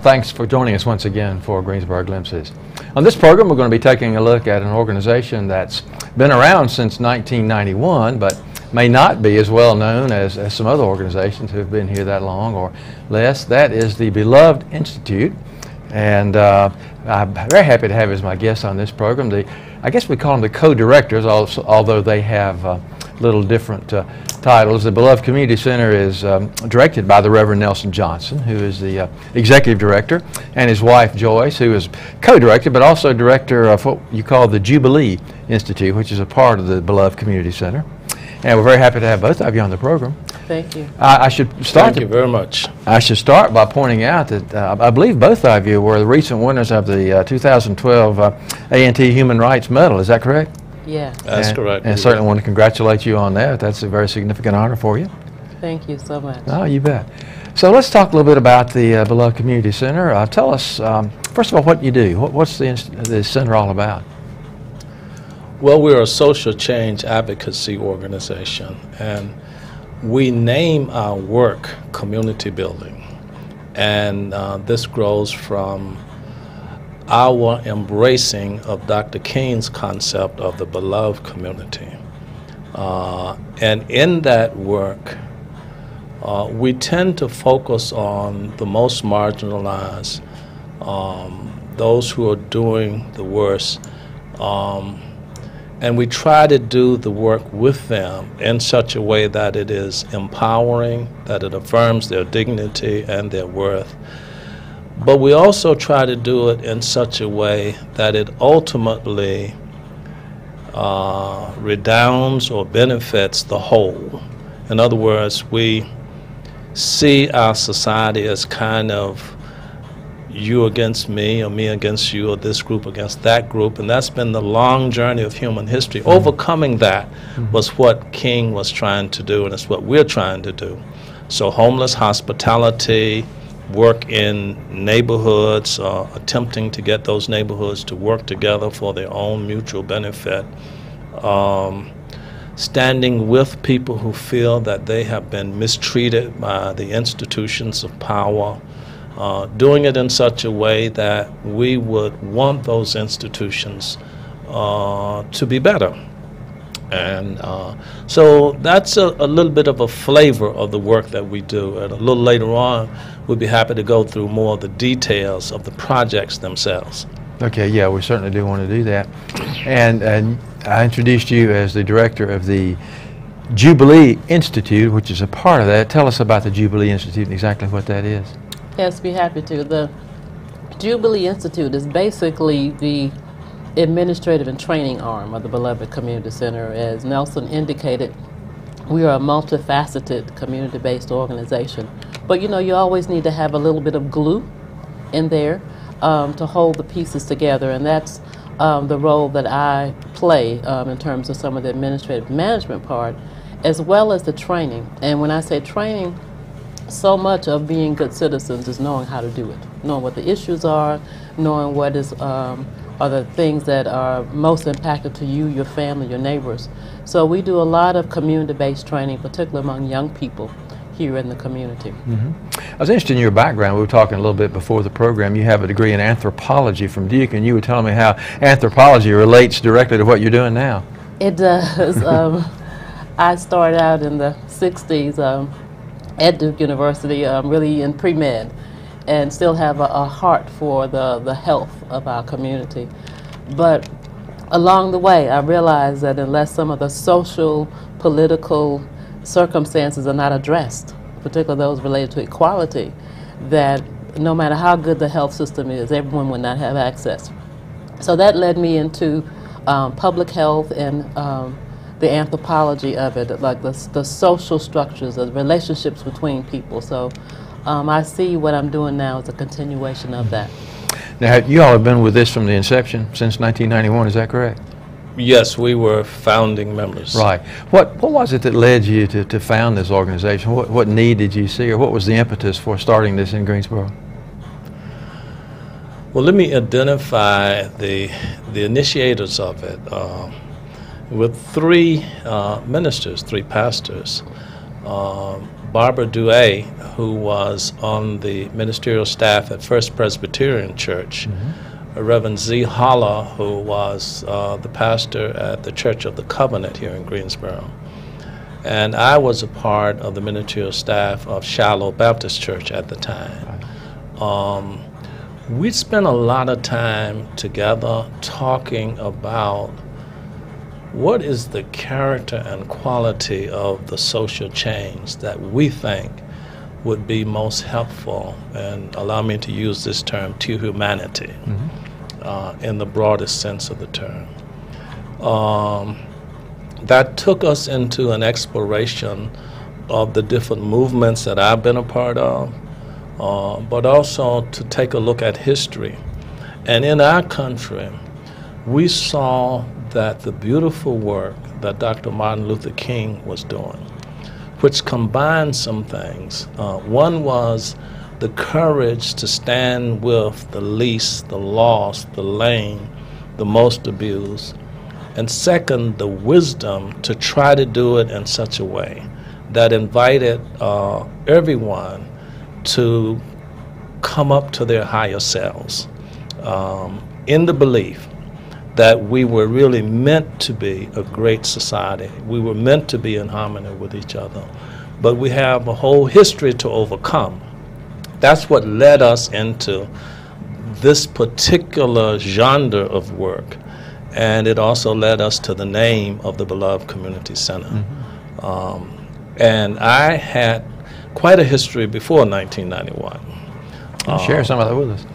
Thanks for joining us once again for Greensboro Glimpses. On this program, we're going to be taking a look at an organization that's been around since 1991, but may not be as well known as some other organizations who have been here that long or less. That is the Beloved Institute. And I'm very happy to have as my guest on this program. I guess we call them the co-directors, although they have little different titles. The Beloved Community Center is directed by the Reverend Nelson Johnson, who is the executive director, and his wife Joyce, who is co-director, but also director of what you call the Jubilee Institute, which is a part of the Beloved Community Center. And we're very happy to have both of you on the program. Thank you. I should start. Thank you very much. I should start by pointing out that I believe both of you were the recent winners of the 2012 A&T Human Rights Medal. Is that correct? Yeah. That's correct. And certainly want to congratulate you on that. That's a very significant honor for you. Thank you so much. Oh, you bet. So let's talk a little bit about the Beloved Community Center. Tell us, first of all, what you do. What's the center all about? Well, we're a social change advocacy organization, and we name our work community building. And this grows from our embracing of Dr. King's concept of the beloved community. And in that work, we tend to focus on the most marginalized, those who are doing the worst, and we try to do the work with them in such a way that it is empowering, that it affirms their dignity and their worth. But we also try to do it in such a way that it ultimately redounds or benefits the whole. In other words, we see our society as kind of you against me, or me against you, or this group against that group, and that's been the long journey of human history. Overcoming that was what King was trying to do, and it's what we're trying to do. So homeless hospitality, work in neighborhoods, attempting to get those neighborhoods to work together for their own mutual benefit, standing with people who feel that they have been mistreated by the institutions of power, doing it in such a way that we would want those institutions to be better. And so that's a little bit of a flavor of the work that we do. And a little later on, we'll be happy to go through more of the details of the projects themselves. Okay, yeah, we certainly do want to do that. And I introduced you as the director of the Jubilee Institute, which is a part of that. Tell us about the Jubilee Institute and exactly what that is. Yes, be happy to. The Jubilee Institute is basically the administrative and training arm of the Beloved Community Center. As Nelson indicated, we are a multifaceted community-based organization. But you know, you always need to have a little bit of glue in there to hold the pieces together, and that's the role that I play in terms of some of the administrative management part, as well as the training. And when I say training, so much of being good citizens is knowing how to do it, knowing what the issues are, knowing what is are the things that are most impacted to you, your family, your neighbors. So we do a lot of community-based training, particularly among young people here in the community. I was interested in your background. We were talking a little bit before the program. You have a degree in anthropology from Duke, and you were telling me how anthropology relates directly to what you're doing now. It does. I started out in the 60s at Duke University, really in pre-med, and still have a heart for the health of our community. But along the way, I realized that unless some of the social, political circumstances are not addressed, particularly those related to equality, that no matter how good the health system is, everyone would not have access. So that led me into public health and the anthropology of it, like the social structures, the relationships between people. So I see what I'm doing now as a continuation of that. Now, you all have been with this from the inception since 1991, is that correct? Yes, we were founding members. Right. What was it that led you to found this organization? What need did you see, or what was the impetus for starting this in Greensboro? Well, let me identify the initiators of it. With three ministers, three pastors, Barbara Duay, who was on the ministerial staff at First Presbyterian Church, Reverend Z. Holler, who was the pastor at the Church of the Covenant here in Greensboro. And I was a part of the ministerial staff of Shiloh Baptist Church at the time. We spent a lot of time together talking about what is the character and quality of the social change that we think would be most helpful, and allow me to use this term, to humanity, in the broadest sense of the term. That took us into an exploration of the different movements that I've been a part of, but also to take a look at history. And in our country, we saw that the beautiful work that Dr. Martin Luther King was doing, which combined some things. One was the courage to stand with the least, the lost, the lame, the most abused. And second, the wisdom to try to do it in such a way that invited everyone to come up to their higher selves, in the belief that we were really meant to be a great society. We were meant to be in harmony with each other. But we have a whole history to overcome. That's what led us into this particular genre of work. And it also led us to the name of the Beloved Community Center. And I had quite a history before 1991. Share some of that with us.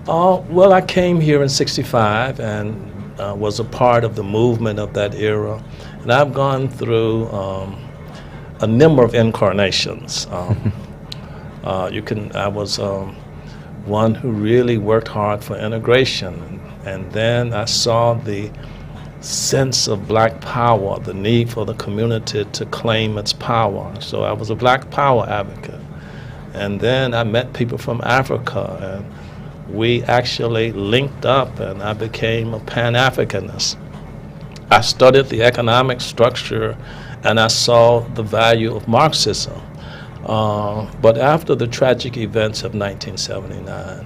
Well, I came here in '65 and was a part of the movement of that era. And I've gone through a number of incarnations. I was one who really worked hard for integration. And then I saw the sense of black power, the need for the community to claim its power. So I was a black power advocate. And then I met people from Africa, and we actually linked up, and I became a Pan-Africanist. I studied the economic structure, and I saw the value of Marxism. But after the tragic events of 1979,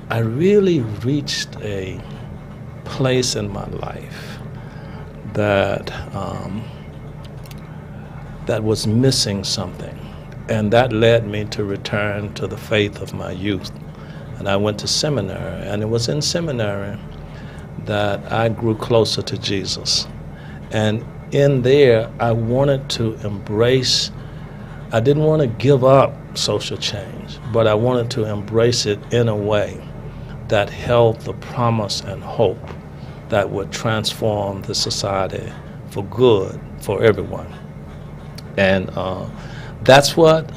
I really reached a place in my life that that was missing something, and that led me to return to the faith of my youth. And I went to seminary, and it was in seminary that I grew closer to Jesus. And in there, I wanted to embrace, I didn't want to give up social change, but I wanted to embrace it in a way that held the promise and hope that would transform the society for good for everyone. And that's what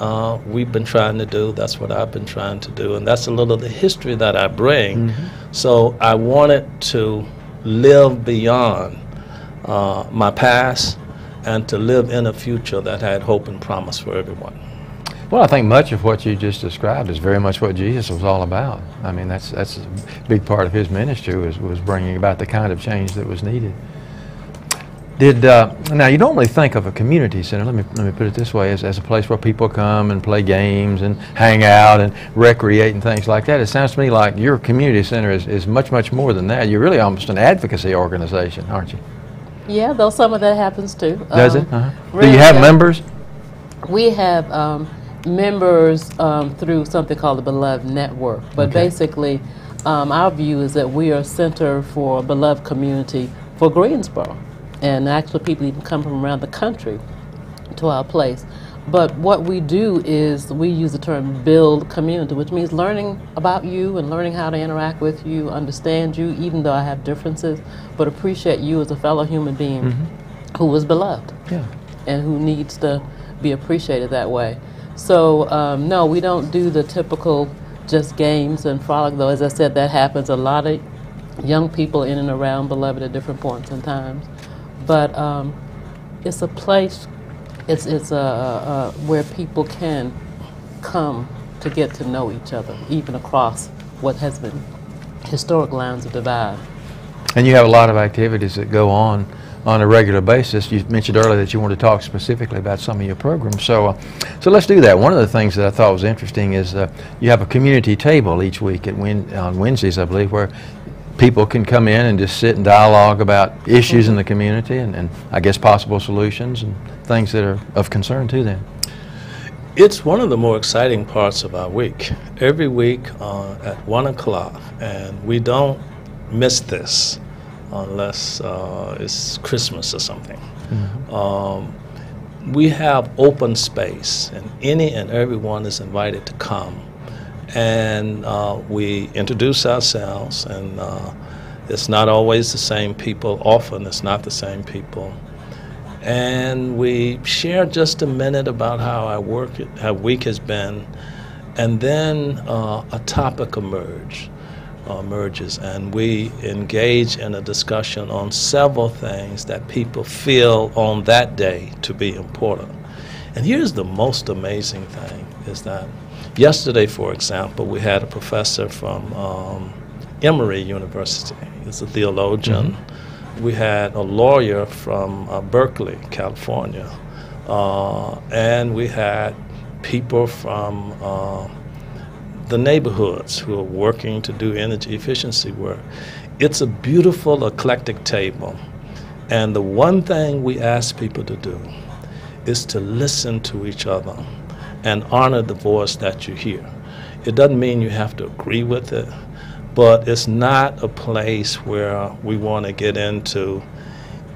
we've been trying to do. That's what I've been trying to do. And that's a little of the history that I bring. So I wanted to live beyond my past and to live in a future that had hope and promise for everyone. Well, I think much of what you just described is very much what Jesus was all about. I mean, that's a big part of his ministry was bringing about the kind of change that was needed. Now, you normally think of a community center, let me put it this way, as a place where people come and play games and hang out and recreate and things like that. It sounds to me like your community center is much, much more than that. You're really almost an advocacy organization, aren't you? Yeah, though some of that happens too. Does it? Really, do you have members? We have members through something called the Beloved Network. But basically, our view is that we are a center for a beloved community for Greensboro. And actually people even come from around the country to our place. But what we do is we use the term build community, which means learning about you and learning how to interact with you, understand you, even though I have differences, but appreciate you as a fellow human being who was beloved and who needs to be appreciated that way. So no, we don't do the typical just games and frolic, though as I said, that happens a lot of young people in and around Beloved at different points in times. But it's a place, it's where people can come to get to know each other, even across what has been historic lines of divide. And you have a lot of activities that go on on a regular basis. You mentioned earlier that you wanted to talk specifically about some of your programs. So let's do that. One of the things that I thought was interesting is you have a community table each week on Wednesdays, I believe, where people can come in and just sit and dialogue about issues in the community and I guess possible solutions and things that are of concern to them. It's one of the more exciting parts of our week. Every week at 1 o'clock, and we don't miss this unless it's Christmas or something. We have open space, and any and everyone is invited to come. And we introduce ourselves, and it's not always the same people. Often it's not the same people. And we share just a minute about how our week has been, and then a topic emerges, and we engage in a discussion on several things that people feel on that day to be important. And here's the most amazing thing, is that yesterday, for example, we had a professor from Emory University. He's a theologian. We had a lawyer from Berkeley, California, and we had people from the neighborhoods who are working to do energy efficiency work. It's a beautiful, eclectic table, and the one thing we ask people to do is to listen to each other and honor the voice that you hear. It doesn't mean you have to agree with it, but it's not a place where we want to get into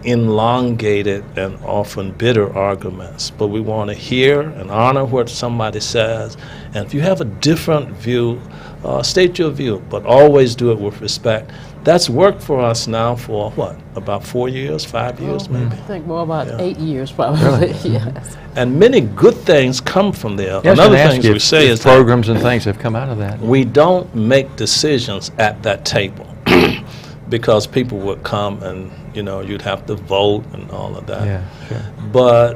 elongated and often bitter arguments, but we want to hear and honor what somebody says. And if you have a different view, state your view, but always do it with respect. That's worked for us now for, what, about 4 years, 5 years maybe? I think more about 8 years probably, yes. And many good things come from there. Yes, Another and thing we say is programs and things have come out of that. we don't make decisions at that table because people would come and, you'd have to vote and all of that. Yeah, sure. But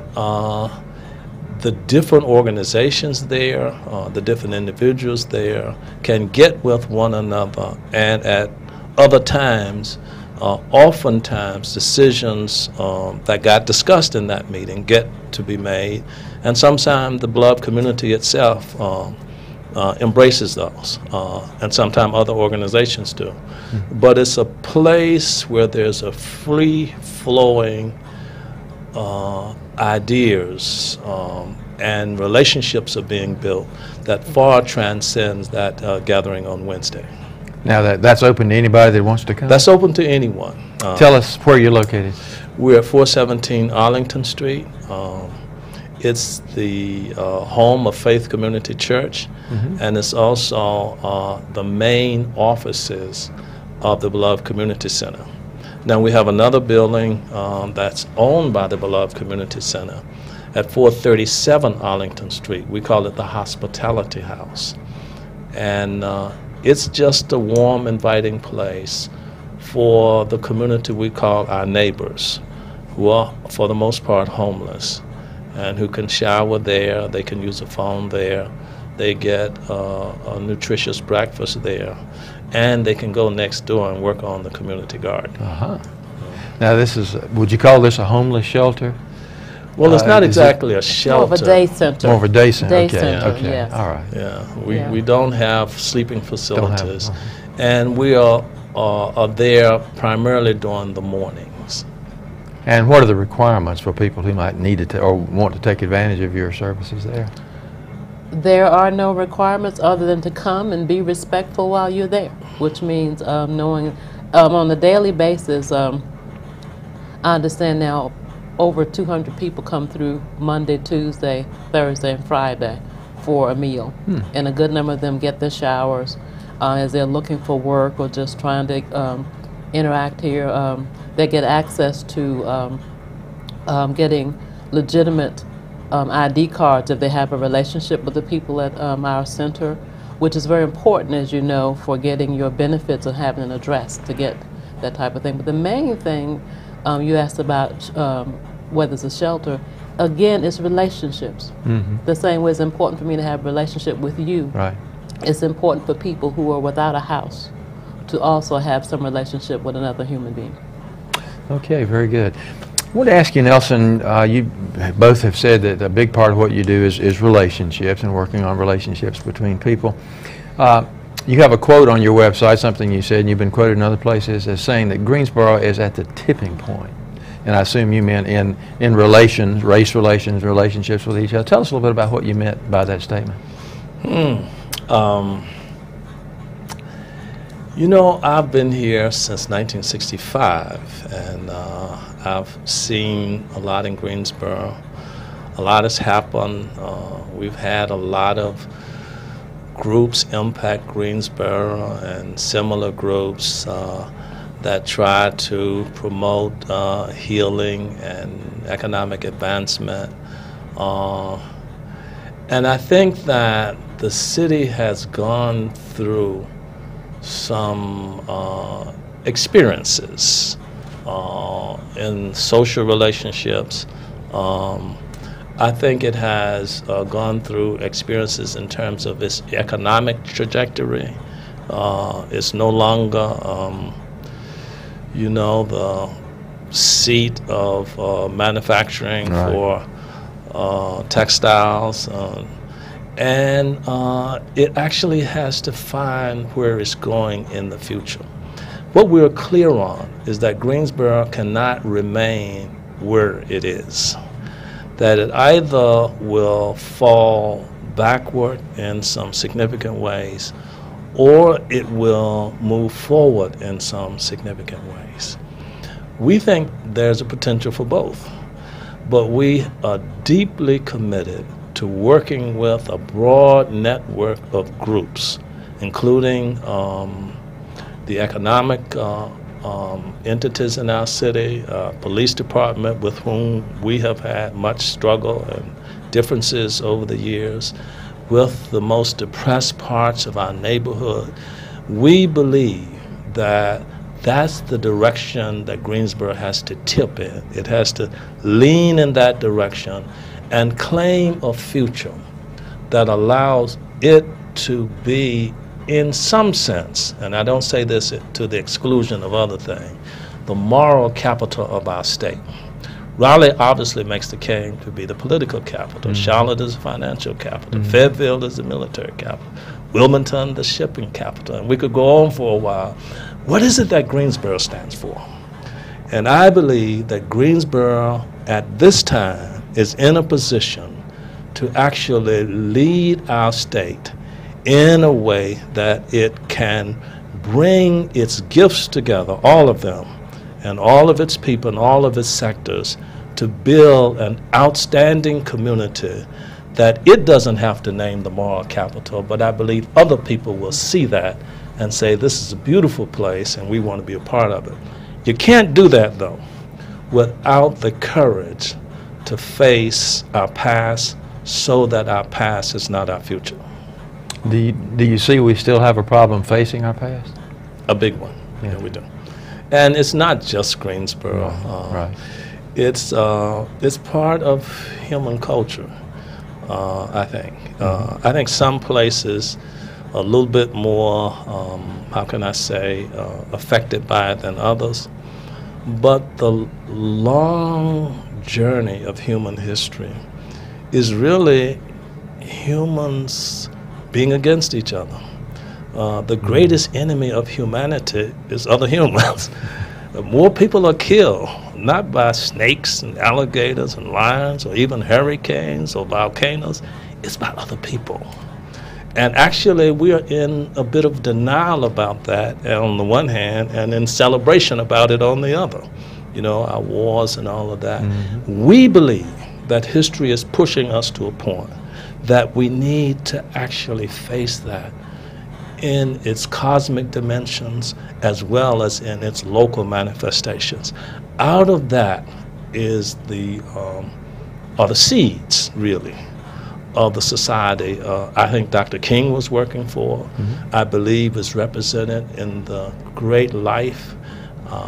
the different organizations there, the different individuals there can get with one another, and at other times, oftentimes decisions that got discussed in that meeting get to be made, and sometimes the beloved community itself embraces those, and sometimes other organizations do. But it's a place where there's a free-flowing ideas and relationships are being built that far transcends that gathering on Wednesday. Now that's open to anybody that wants to come? That's open to anyone. Tell us where you're located. We're at 417 Arlington Street. It's the home of Faith Community Church, and it's also the main offices of the Beloved Community Center. Now we have another building that's owned by the Beloved Community Center at 437 Arlington Street. We call it the Hospitality House. And it's just a warm, inviting place for the community we call our neighbors, who are, for the most part, homeless, and who can shower there, they can use a phone there, they get a nutritious breakfast there, and they can go next door and work on the community garden. Now this is, would you call this a homeless shelter? Well, it's not exactly a shelter. More of a day center. More of a day center. Day Okay. center, Okay. yes. All right. Yeah, we don't have sleeping facilities, Don't and we are there primarily during the mornings. And what are the requirements for people who might need to or want to take advantage of your services there? There are no requirements other than to come and be respectful while you're there, which means knowing on a daily basis. I understand now over 200 people come through Monday, Tuesday, Thursday, and Friday for a meal. And a good number of them get their showers as they're looking for work or just trying to interact here. They get access to getting legitimate ID cards if they have a relationship with the people at our center, which is very important, as you know, for getting your benefits and having an address to get that type of thing. But the main thing you asked about whether it's a shelter, again, it's relationships. The same way it's important for me to have a relationship with you. Right. It's important for people who are without a house to also have some relationship with another human being. Okay, very good. I want to ask you, Nelson, you both have said that a big part of what you do is relationships and working on relationships between people. You have a quote on your website, something you said, and you've been quoted in other places, as saying that Greensboro is at the tipping point. And I assume you meant in relations, race relations, relationships with each other. Tell us a little bit about what you meant by that statement. You know, I've been here since 1965, and I've seen a lot in Greensboro. A lot has happened. We've had a lot of groups impact Greensboro and similar groups that try to promote healing and economic advancement. And I think that the city has gone through some experiences in social relationships. I think it has gone through experiences in terms of its economic trajectory. It's no longer, you know, the seat of manufacturing for textiles. And it actually has to find where it's going in the future. What we're clear on is that Greensboro cannot remain where it is, that it either will fall backward in some significant ways or it will move forward in some significant ways. We think there's a potential for both, but we are deeply committed to working with a broad network of groups, including the economic entities in our city, police department with whom we have had much struggle and differences over the years, with the most depressed parts of our neighborhood. We believe that that's the direction that Greensboro has to tip in. It has to lean in that direction and claim a future that allows it to be, in some sense, and I don't say this to the exclusion of other things, the moral capital of our state. Raleigh obviously makes the claim to be the political capital. Charlotte is the financial capital. Fayetteville is the military capital. Wilmington, the shipping capital. And we could go on for a while. What is it that Greensboro stands for? And I believe that Greensboro at this time is in a position to actually lead our state in a way that it can bring its gifts together, all of them, and all of its people and all of its sectors, to build an outstanding community that it doesn't have to name the moral capital, but I believe other people will see that and say, this is a beautiful place and we want to be a part of it. You can't do that, though, without the courage to face our past so that our past is not our future. Do you see we still have a problem facing our past? A big one, yeah, we do. And it's not just Greensboro. Right. It's part of human culture, I think. I think some places are a little bit more, how can I say, affected by it than others. But the long journey of human history is really humans being against each other. The greatest enemy of humanity is other humans. More people are killed, not by snakes and alligators and lions or even hurricanes or volcanoes. It's by other people. And actually, we are in a bit of denial about that on the one hand, and in celebration about it on the other. You know, our wars and all of that. We believe that history is pushing us to a point that we need to actually face that in its cosmic dimensions as well as in its local manifestations. Out of that is are the seeds, really, of the society I think Dr. King was working for. I believe is represented in the great life,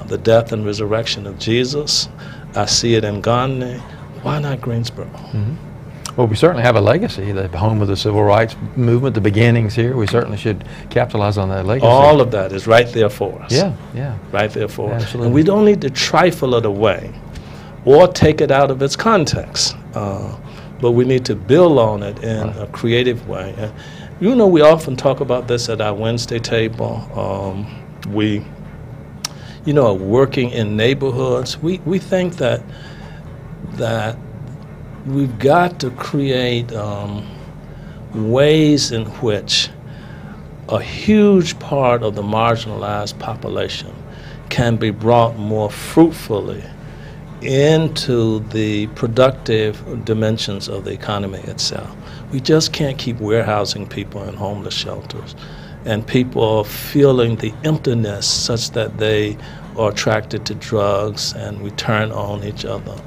the death and resurrection of Jesus. I see it in Gandhi. Why not Greensboro? Well, we certainly have a legacy, the home of the civil rights movement, the beginnings here. We certainly should capitalize on that legacy. All of that is right there for us. Yeah, yeah. Right there for us. Absolutely. And we don't need to trifle it away or take it out of its context. But we need to build on it in a creative way. And, you know, we often talk about this at our Wednesday table. We, you know, are working in neighborhoods. We think that we've got to create ways in which a huge part of the marginalized population can be brought more fruitfully into the productive dimensions of the economy itself. We just can't keep warehousing people in homeless shelters and people feeling the emptiness such that they are attracted to drugs and we turn on each other.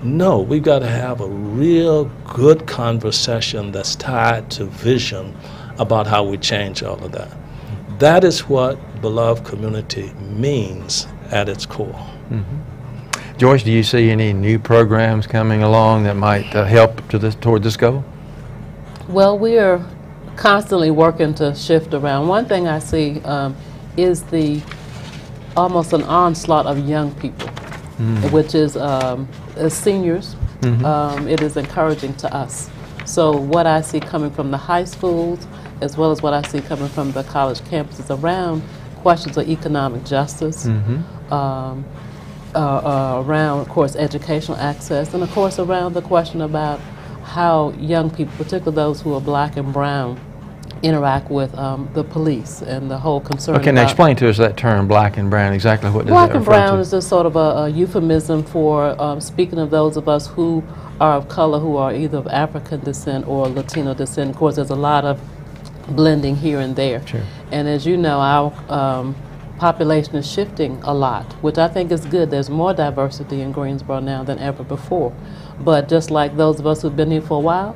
No, we've got to have a real good conversation that's tied to vision about how we change all of that. That is what beloved community means at its core. Mm-hmm. Joyce, do you see any new programs coming along that might help toward this goal? Well, we are constantly working to shift around. One thing I see is almost an onslaught of young people, which is as seniors. It is encouraging to us. So what I see coming from the high schools, as well as what I see coming from the college campuses around questions of economic justice, around, of course, educational access, and of course around the question about how young people, particularly those who are black and brown, interact with the police and the whole concern. Okay, now explain to us that term, black and brown. Exactly what does black that and refer brown to? is just sort of a euphemism for speaking of those of us who are of color, who are either of African descent or Latino descent. Of course, there's a lot of blending here and there. Sure. And as you know, our population is shifting a lot, which I think is good. There's more diversity in Greensboro now than ever before. But just like those of us who've been here for a while,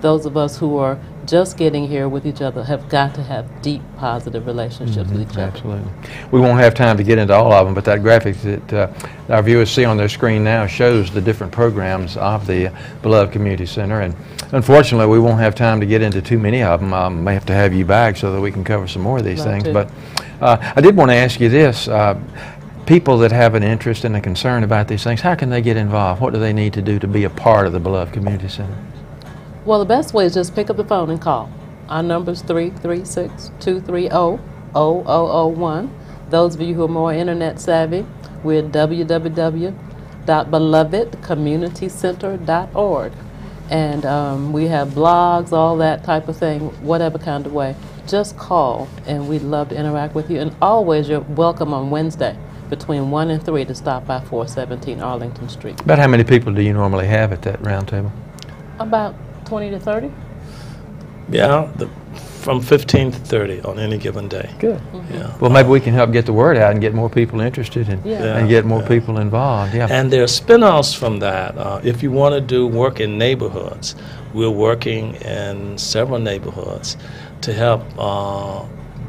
those of us who are just getting here with each other have got to have deep, positive relationships with each other. Absolutely. We won't have time to get into all of them, but that graphic that our viewers see on their screen now shows the different programs of the Beloved Community Center. And unfortunately, we won't have time to get into too many of them. I may have to have you back so that we can cover some more of these things. Too. But I did want to ask you this. People that have an interest and a concern about these things, how can they get involved? What do they need to do to be a part of the Beloved Community Center? Well, the best way is just pick up the phone and call. Our number is 336-230-0001. Those of you who are more internet savvy, we're at www.belovedcommunitycenter.org. And we have blogs, all that type of thing, whatever kind of way. Just call, and we'd love to interact with you. And always, you're welcome on Wednesday between 1 and 3 to stop by 417 Arlington Street. About how many people do you normally have at that round table? About 20 to 30. Yeah, from 15 to 30 on any given day. Good. Yeah. Well, maybe we can help get the word out and get more people interested and Yeah. get more people involved. Yeah. And there are spin-offs from that. If you want to do work in neighborhoods, we're working in several neighborhoods to help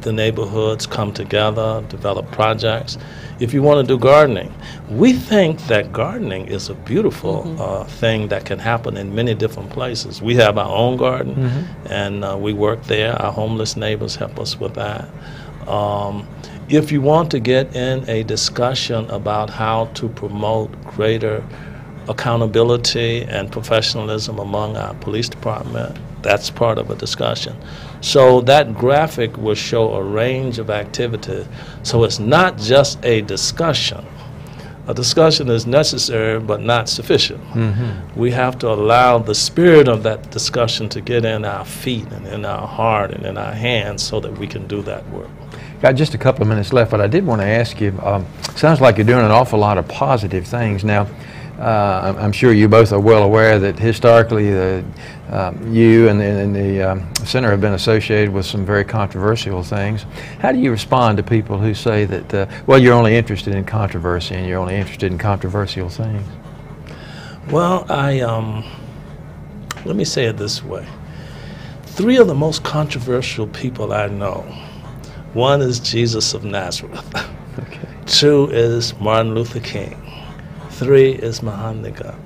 the neighborhoods come together, develop projects. If you want to do gardening, we think that gardening is a beautiful thing that can happen in many different places. We have our own garden, and we work there. Our homeless neighbors help us with that. If you want to get in a discussion about how to promote greater accountability and professionalism among our police department, that's part of a discussion. So that graphic will show a range of activities. So it's not just a discussion. A discussion is necessary but not sufficient. We have to allow the spirit of that discussion to get in our feet and in our heart and in our hands so that we can do that work. Got just a couple of minutes left, but I did want to ask you, sounds like you're doing an awful lot of positive things. Now, I'm sure you both are well aware that historically you and the center have been associated with some very controversial things. How do you respond to people who say that, well, you're only interested in controversy and you're only interested in controversial things? Well, let me say it this way. 3 of the most controversial people I know, one is Jesus of Nazareth, Okay. 2 is Martin Luther King, 3 is Mahatma Gandhi.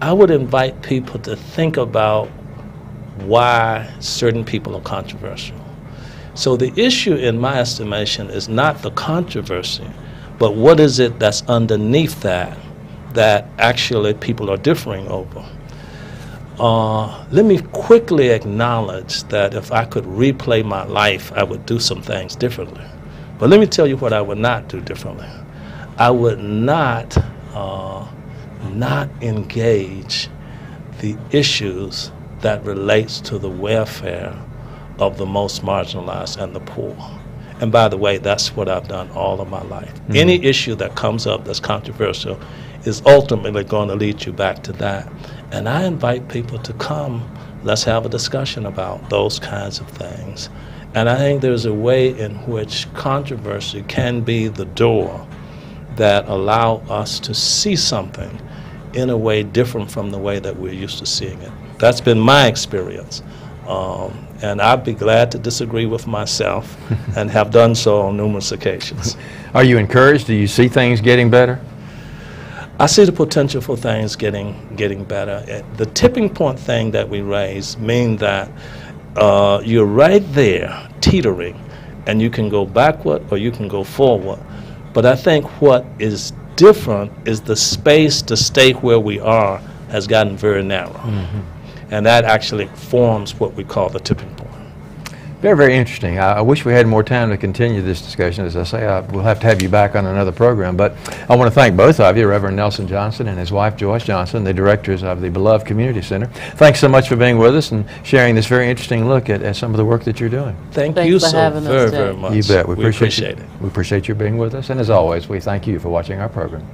I would invite people to think about why certain people are controversial. So the issue, in my estimation, is not the controversy, but what is it that's underneath that actually people are differing over. Let me quickly acknowledge that if I could replay my life, I would do some things differently. But let me tell you what I would not do differently. I would not engage the issues that relates to the welfare of the most marginalized and the poor. And by the way, that's what I've done all of my life. Mm-hmm. Any issue that comes up that's controversial is ultimately going to lead you back to that. And I invite people to come, let's have a discussion about those kinds of things. And I think there's a way in which controversy can be the door that allow us to see something in a way different from the way that we're used to seeing it. That's been my experience. And I'd be glad to disagree with myself and have done so on numerous occasions. Are you encouraged? Do you see things getting better? I see the potential for things getting better. The tipping point thing that we raised means that you're right there teetering, and you can go backward or you can go forward. But I think what is different is the space to stay where we are has gotten very narrow. Mm-hmm. And that actually forms what we call the tipping point. Very, very interesting. I wish we had more time to continue this discussion. As I say, we'll have to have you back on another program. But I want to thank both of you, Reverend Nelson Johnson and his wife, Joyce Johnson, the directors of the beloved Community Center. Thanks so much for being with us and sharing this very interesting look at some of the work that you're doing. Thanks you so very much. You bet. We appreciate it. We appreciate you being with us. And as always, we thank you for watching our program.